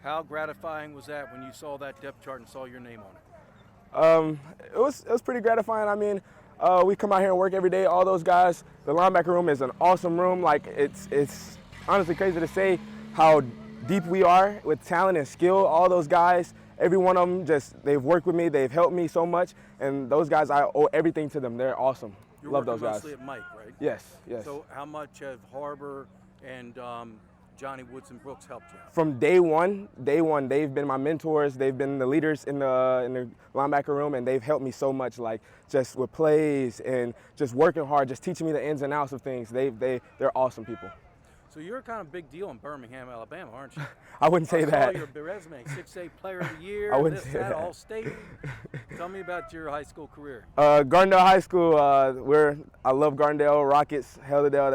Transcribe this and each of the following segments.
How gratifying was that when you saw that depth chart and saw your name on it? It was pretty gratifying. I mean, we come out here and work every day. All those guys. The linebacker room is an awesome room. Like it's honestly crazy to say how deep we are with talent and skill. All those guys, every one of them, they've worked with me. They've helped me so much, and those guys, I owe everything to them. They're awesome. You're Love working those guys. mostly at Mike, right? Yes, yes. So how much have Harbor and Johnny Woods and Brooks helped you out? From day one, they've been my mentors. They've been the leaders in the linebacker room, and they've helped me so much, like just with plays and just working hard, just teaching me the ins and outs of things. They're awesome people. So you're a kind of big deal in Birmingham, Alabama, aren't you? I wouldn't say that. I saw your resume, 6A Player of the Year, I wouldn't this, say that. All State. Tell me about your high school career. Gardendale High School. I love Gardendale Rockets, Helledale.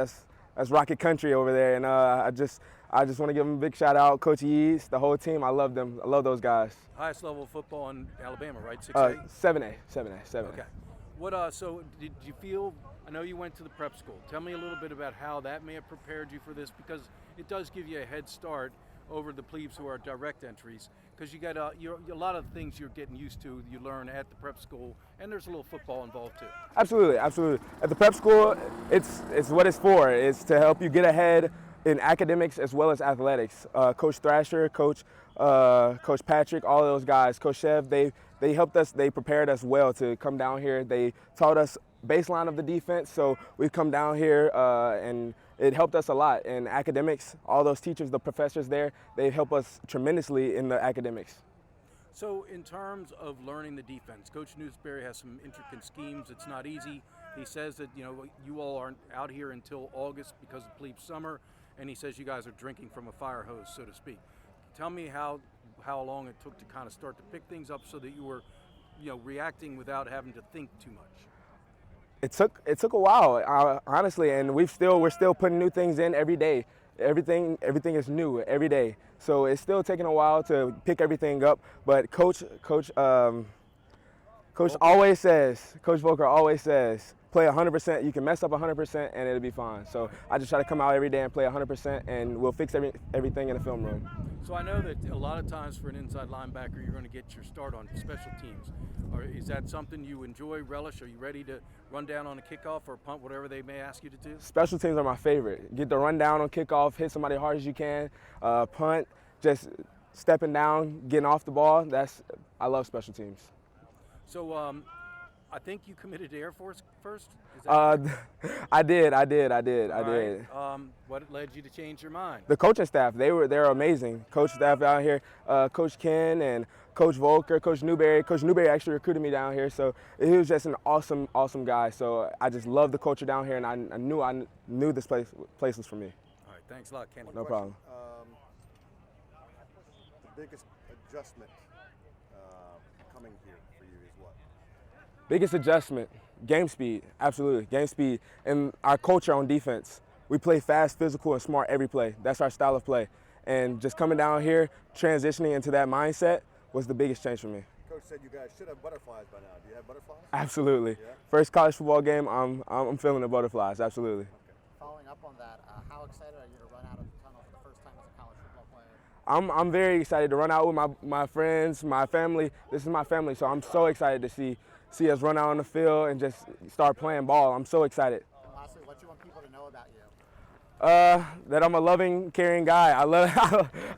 That's Rocket Country over there, and I just want to give them a big shout out, Coach Yees, the whole team. I love them. I love those guys. Highest level of football in Alabama, right? 6A. 7A. Okay. What? So did you feel? I know you went to the prep school. Tell me a little bit about how that may have prepared you for this, because it does give you a head start over the plebes who are direct entries, because you got a lot of things you're getting used to. You learn at the prep school, and there's a little football involved too. Absolutely. At the prep school, it's what it's for. It's to help you get ahead in academics as well as athletics. Coach Thrasher, Coach Patrick, all of those guys, Coach Chev, they helped us. They prepared us well to come down here. They taught us baseline of the defense, so we've come down here and it helped us a lot in academics. All those teachers, the professors there, they help us tremendously in the academics. So in terms of learning the defense, Coach Newsbury has some intricate schemes. It's not easy. He says that you all aren't out here until August because of plebe summer, and he says you guys are drinking from a fire hose, so to speak. Tell me how long it took to kind of start to pick things up so that you were reacting without having to think too much. It took a while, honestly, and we're still putting new things in every day. Everything is new every day, so it's still taking a while to pick everything up. But Coach always says, Coach Volker always says, play 100%. You can mess up 100%, and it'll be fine. So I just try to come out every day and play 100%, and we'll fix everything in the film room. So I know that a lot of times for an inside linebacker, you're going to get your start on special teams. Is that something you enjoy, relish? Are you ready to run down on a kickoff or punt, whatever they may ask you to do? Special teams are my favorite. Get the run down on kickoff, hit somebody hard as you can, punt, just stepping down, getting off the ball. I love special teams. So I think you committed to Air Force first? Is that I did. What led you to change your mind? The coaching staff, they're amazing. Coach staff out here, Coach Ken and Coach Volker, Coach Newberry. Coach Newberry actually recruited me down here, so he was just an awesome guy. So I just love the culture down here, and I knew this place was for me. All right, thanks a lot, Ken. No problem. The biggest adjustment coming here for you is what? Biggest adjustment, game speed, absolutely, game speed, and our culture on defense. We play fast, physical, and smart every play. That's our style of play. And just coming down here, transitioning into that mindset was the biggest change for me. Coach said you guys should have butterflies by now. Do you have butterflies? Absolutely. Yeah? First college football game, I'm feeling the butterflies, absolutely. Okay. Following up on that, how excited are you to run out of the tunnel for the first time as a college football player? I'm very excited to run out with my friends, my family. This is my family, so I'm so excited to see us run out on the field and just start playing ball. I'm so excited. And lastly, what do you want people to know about you? That I'm a loving, caring guy. I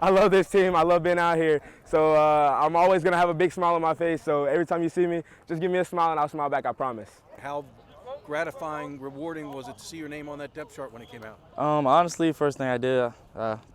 love this team. I love being out here. So I'm always gonna have a big smile on my face. So every time you see me, just give me a smile and I'll smile back. I promise. How gratifying, rewarding was it to see your name on that depth chart when it came out? Honestly, first thing I did,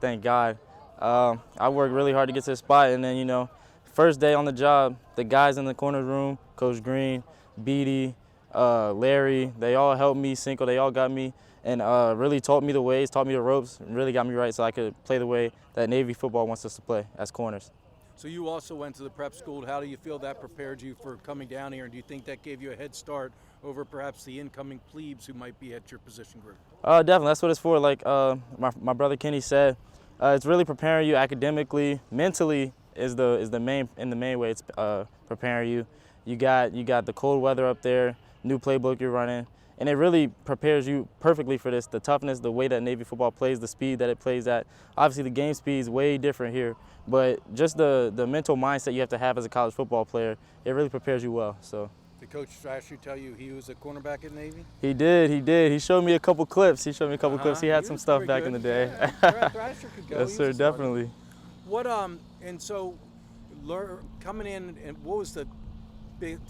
thank God. I worked really hard to get to this spot, and then first day on the job, the guys in the corner room, Coach Green, Beatty, Larry, they all helped me. Cinco, they all got me. And really taught me the ways, taught me the ropes, and really got me right so I could play the way that Navy football wants us to play as corners. So you also went to the prep school. How do you feel that prepared you for coming down here? And do you think that gave you a head start over perhaps the incoming plebes who might be at your position group? Definitely, that's what it's for. Like my brother Kenny said, it's really preparing you academically, mentally is the main way it's preparing you. You got the cold weather up there, new playbook you're running. and it really prepares you perfectly for this. The toughness, the way that Navy football plays, the speed that it plays at. Obviously, the game speed is way different here, but just the mental mindset you have to have as a college football player, it really prepares you well. So. Did Coach Thrasher tell you he was a cornerback at Navy? He did. He showed me a couple clips. He had some stuff back in the day. Yeah, Thrasher could go. Yes, sir, definitely. What and so coming in, and what was the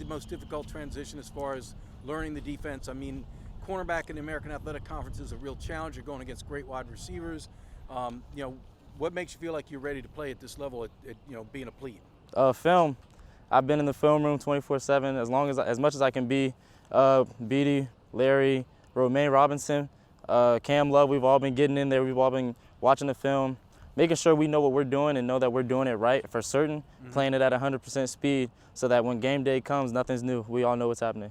most difficult transition as far as learning the defense? I mean, cornerback in the American Athletic Conference is a real challenge. You're going against great wide receivers. What makes you feel like you're ready to play at this level? At being a plebe. Film. I've been in the film room 24/7 as much as I can be. Beatty, Larry, Romaine Robinson, Cam Love, we've all been getting in there. We've all been watching the film, making sure we know what we're doing and know that we're doing it right for certain, playing it at 100% speed so that when game day comes, nothing's new. We all know what's happening.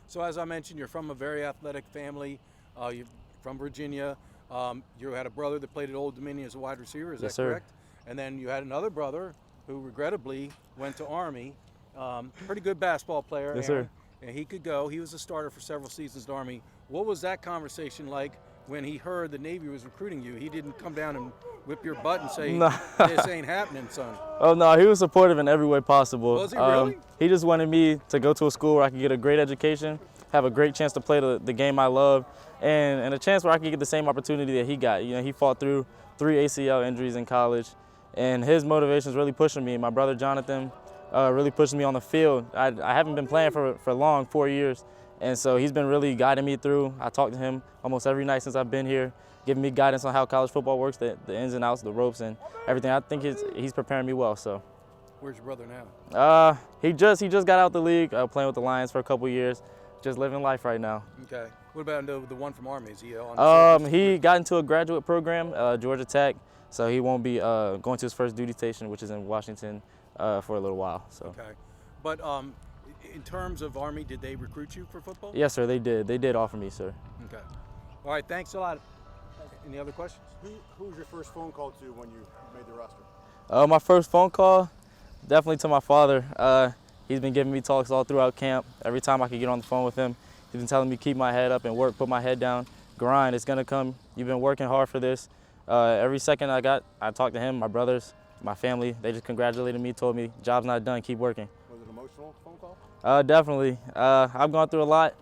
So as I mentioned, you're from a very athletic family. You're from Virginia. You had a brother that played at Old Dominion as a wide receiver, is Yes, that sir. correct? And then you had another brother who regrettably went to Army. Pretty good basketball player, Yes, Aaron. sir. And he could go. He was a starter for several seasons at Army. What was that conversation like when he heard the Navy was recruiting you? He didn't come down and whip your butt and say, No. this ain't happening, son. Oh, no, he was supportive in every way possible. Was he really? He just wanted me to go to a school where I could get a great education, have a great chance to play the game I love, and a chance where I could get the same opportunity that he got. He fought through 3 ACL injuries in college, and his motivation is really pushing me. My brother Jonathan really pushing me on the field. I haven't been playing for long, 4 years, and so he's been really guiding me through. I talk to him almost every night since I've been here, giving me guidance on how college football works, the ins and outs, the ropes, and everything. I think he's preparing me well. So. Where's your brother now? He just got out the league, playing with the Lions for a couple years, just living life right now. Okay. What about the one from Army? Is he on? He got into a graduate program, Georgia Tech, so he won't be going to his first duty station, which is in Washington, for a little while. So. Okay. But in terms of Army, did they recruit you for football? Yes, sir. They did. They did offer me, sir. Okay. All right. Thanks a lot. Any other questions? Who was your first phone call to when you made the roster? My first phone call, definitely to my father. He's been giving me talks all throughout camp. Every time I could get on the phone with him, he's been telling me keep my head up and work, put my head down, grind. It's gonna come. You've been working hard for this. Every second I talked to him, my brothers, my family. They just congratulated me, told me job's not done, keep working. Was it an emotional phone call? Definitely. I've gone through a lot,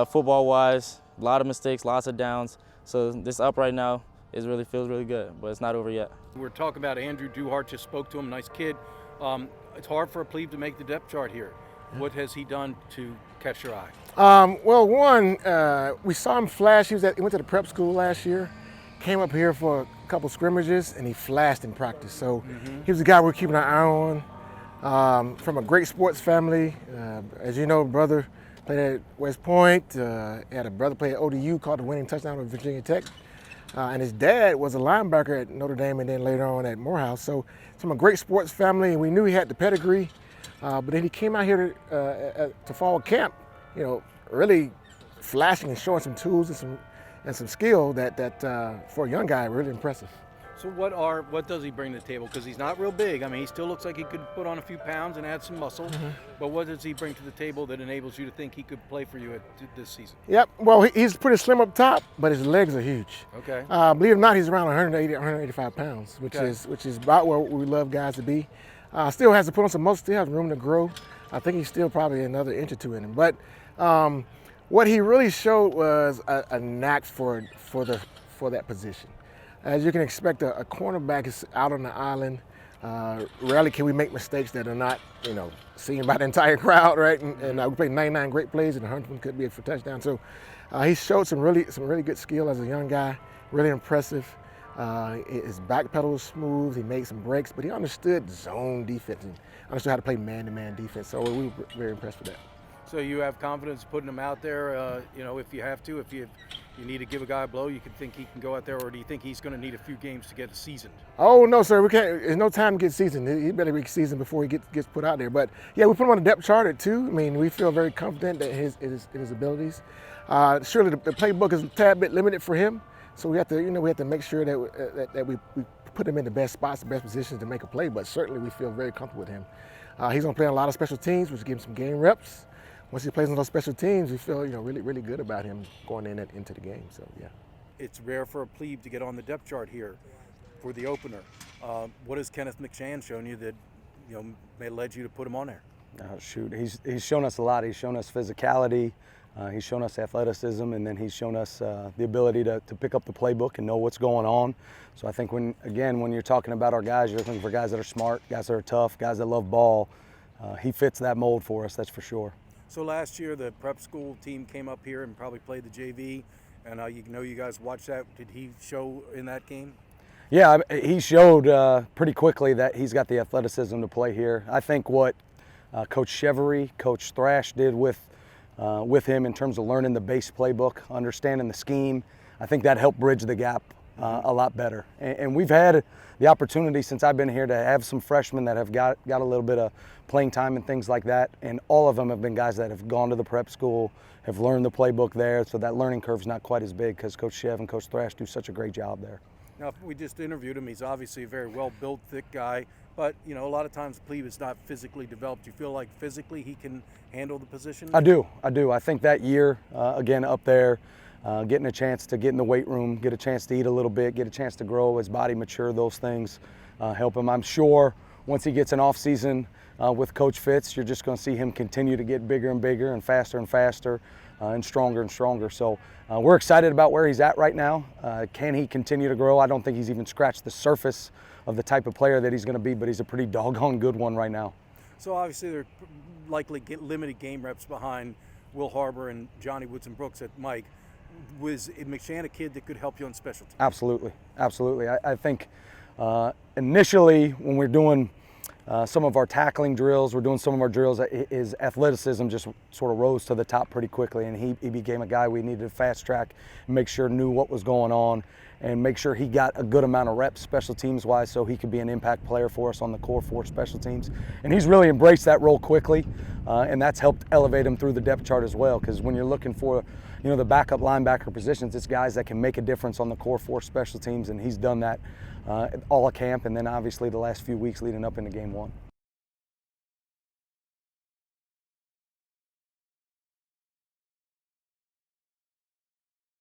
football-wise, a lot of mistakes, lots of downs. So this up right now feels really good, but it's not over yet. We're talking about Andrew Duhart. Just spoke to him, nice kid. It's hard for a plebe to make the depth chart here. What has he done to catch your eye? Well, one, we saw him flash. He went to the prep school last year, came up here for a couple scrimmages, and he flashed in practice. So he was the guy we're keeping an eye on. From a great sports family. As you know, brother played at West Point. He had a brother play at ODU, caught the winning touchdown at Virginia Tech. And his dad was a linebacker at Notre Dame and then later on at Morehouse. So from a great sports family, and we knew he had the pedigree. But then he came out here to fall camp, really flashing and showing some tools and some skill that for a young guy, really impressive. So what does he bring to the table? Because he's not real big. I mean, he still looks like he could put on a few pounds and add some muscle. But what does he bring to the table that enables you to think he could play for you this season? Yep. Well, he's pretty slim up top, but his legs are huge. Okay. Believe it or not, he's around 185 pounds, which is about where we love guys to be. Still has to put on some muscle. Still has room to grow. I think he's still probably another inch or two in him. But what he really showed was a knack for that position. As you can expect, a cornerback is out on the island. Rarely can we make mistakes that are not, seen by the entire crowd, right? And we played 99 great plays, and 100 of them could be for touchdown. So he showed some really good skill as a young guy. Really impressive. His back pedal was smooth. He made some breaks, but he understood zone defense and understood how to play man-to-man defense. So we were very impressed with that. So you have confidence putting him out there, if you have to, if you need to give a guy a blow, you can think he can go out there, or do you think he's going to need a few games to get seasoned? Oh, no, sir. We can't. There's no time to get seasoned. He better be seasoned before he gets put out there. But, yeah, we put him on the depth chart at 2. I mean, we feel very confident that in his abilities. Surely the playbook is a tad bit limited for him. So we have to make sure that we put him in the best spots, the best positions to make a play. But certainly we feel very comfortable with him. He's going to play on a lot of special teams, which gives him some game reps. once he plays on those special teams, we feel really, really good about him going into the game. So yeah. It's rare for a plebe to get on the depth chart here for the opener. What has Kenneth McShan shown you that may led you to put him on there? Oh, shoot, he's shown us a lot. He's shown us physicality. He's shown us athleticism, and then he's shown us the ability to pick up the playbook and know what's going on. So I think when you're talking about our guys, you're looking for guys that are smart, guys that are tough, guys that love ball. He fits that mold for us, that's for sure. So last year the prep school team came up here and probably played the JV, and you guys watched that. Did he show in that game? Yeah, he showed pretty quickly that he's got the athleticism to play here. I think what Coach Chevery, Coach Thrash did with him in terms of learning the base playbook, understanding the scheme, I think that helped bridge the gap a lot better. And we've had the opportunity since I've been here to have some freshmen that have got a little bit of playing time and things like that, and all of them have been guys that have gone to the prep school, have learned the playbook there, so that learning curve's not quite as big because Coach Chev and Coach Thrash do such a great job there. Now, we just interviewed him. He's obviously a very well-built, thick guy, but a lot of times plebe is not physically developed. Do you feel like physically he can handle the position? I do. I think that year, again, up there, getting a chance to get in the weight room, get a chance to eat a little bit, get a chance to grow, his body mature, those things help him. I'm sure once he gets an off season with Coach Fitz, you're just going to see him continue to get bigger and bigger and faster and stronger and stronger. So we're excited about where he's at right now. Can he continue to grow? I don't think he's even scratched the surface of the type of player that he's going to be, but he's a pretty doggone good one right now. So obviously they're likely get limited game reps behind Will Harbor and Johnny Woodson Brooks at Mike. Was McShan a kid that could help you on special teams? Absolutely. I think initially when we're doing some of our tackling drills, we're doing some of our drills, his athleticism just sort of rose to the top pretty quickly, and he became a guy we needed to fast track and make sure knew what was going on and make sure he got a good amount of reps special teams wise so he could be an impact player for us on the core 4 special teams. And he's really embraced that role quickly, and that's helped elevate him through the depth chart as well, because when you're looking for the backup linebacker positions, it's guys that can make a difference on the core 4 special teams, and he's done that all of camp and then obviously the last few weeks leading up into game 1.